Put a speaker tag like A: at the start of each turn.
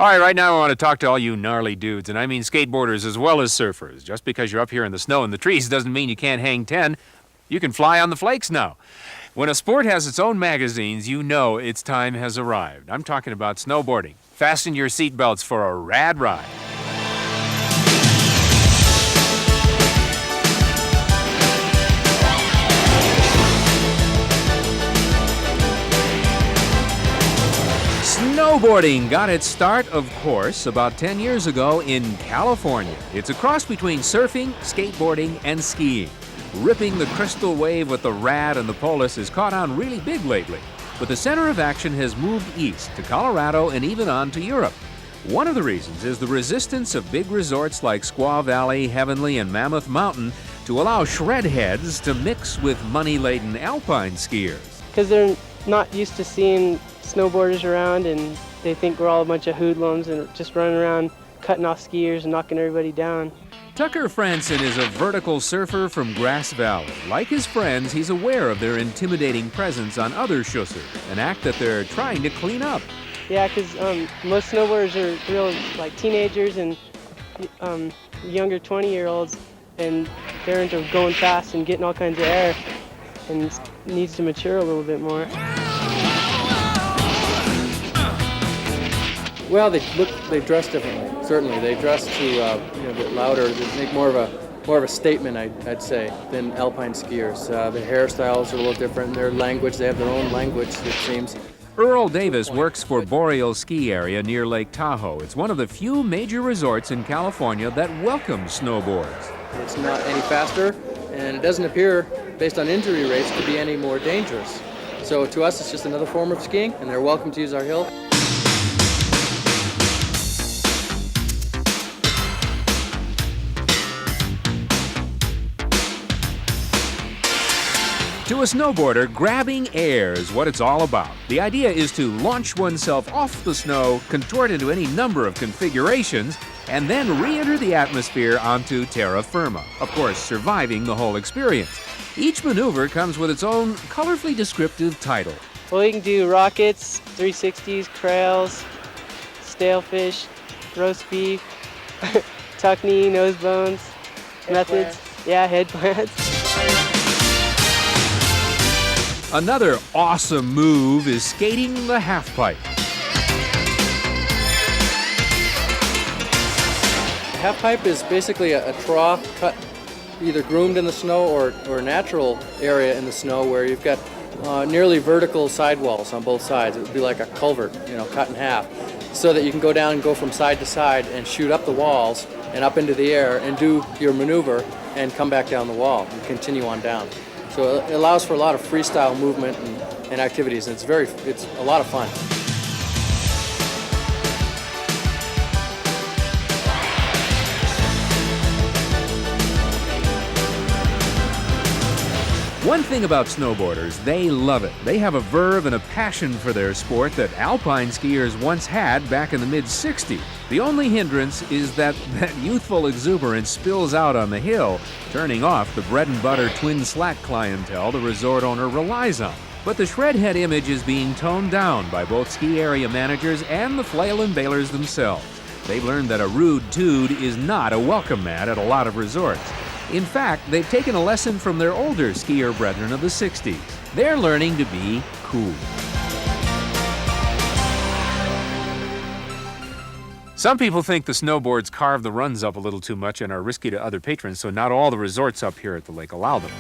A: All right, right now I want to talk to all you gnarly dudes, and I mean skateboarders as well as surfers. Just because you're up here in the snow and the trees doesn't mean you can't hang 10. You can fly on the flakes now. When a sport has its own magazines, you know its time has arrived. I'm talking about snowboarding. Fasten your seatbelts for a rad ride. Snowboarding got its start, of course, about 10 years ago in California. It's a cross between surfing, skateboarding, and skiing. Ripping the crystal wave with the Rad and the Polis has caught on really big lately. But the center of action has moved east to Colorado and even on to Europe. One of the reasons is the resistance of big resorts like Squaw Valley, Heavenly, and Mammoth Mountain to allow shredheads to mix with money-laden alpine skiers.
B: Because they're not used to seeing snowboarders around, and they think we're all a bunch of hoodlums and just running around cutting off skiers and knocking everybody down.
A: Tucker Franson is a vertical surfer from Grass Valley. Like his friends, he's aware of their intimidating presence on other schussers, an act that they're trying to clean up.
B: Yeah, because most snowboarders are real like teenagers and younger 20-year-olds, and they're into going fast and getting all kinds of air, and needs to mature a little bit more.
C: Well, they dress differently. Certainly, they dress to a bit louder. They make more of a statement, I'd say, than alpine skiers. Their hairstyles are a little different. Their language, they have their own language, it seems.
A: Earl Davis works for Boreal Ski Area near Lake Tahoe. It's one of the few major resorts in California that welcomes snowboards.
C: It's not any faster, and it doesn't appear, based on injury rates, to be any more dangerous. So to us, it's just another form of skiing, and they're welcome to use our hill.
A: To a snowboarder, grabbing air is what it's all about. The idea is to launch oneself off the snow, contort into any number of configurations, and then re-enter the atmosphere onto terra firma, of course, surviving the whole experience. Each maneuver comes with its own colorfully descriptive title.
B: Well, you can do rockets, 360s, crails, stalefish, roast beef, tuck knee, nose bones, methods. Yeah, head plants.
A: Another awesome move is skating the half-pipe.
C: Half-pipe is basically a trough cut, either groomed in the snow or a natural area in the snow where you've got nearly vertical sidewalls on both sides. It would be like a culvert, cut in half, so that you can go down and go from side to side and shoot up the walls and up into the air and do your maneuver and come back down the wall and continue on down. So it allows for a lot of freestyle movement and activities, and it's a lot of fun.
A: One thing about snowboarders, they love it. They have a verve and a passion for their sport that alpine skiers once had back in the mid-'60s. The only hindrance is that youthful exuberance spills out on the hill, turning off the bread-and-butter twin slack clientele the resort owner relies on. But the shredhead image is being toned down by both ski area managers and the flail and bailers themselves. They've learned that a rude tude is not a welcome mat at a lot of resorts. In fact, they've taken a lesson from their older skier brethren of the 60s. They're learning to be cool. Some people think the snowboards carve the runs up a little too much and are risky to other patrons, so not all the resorts up here at the lake allow them.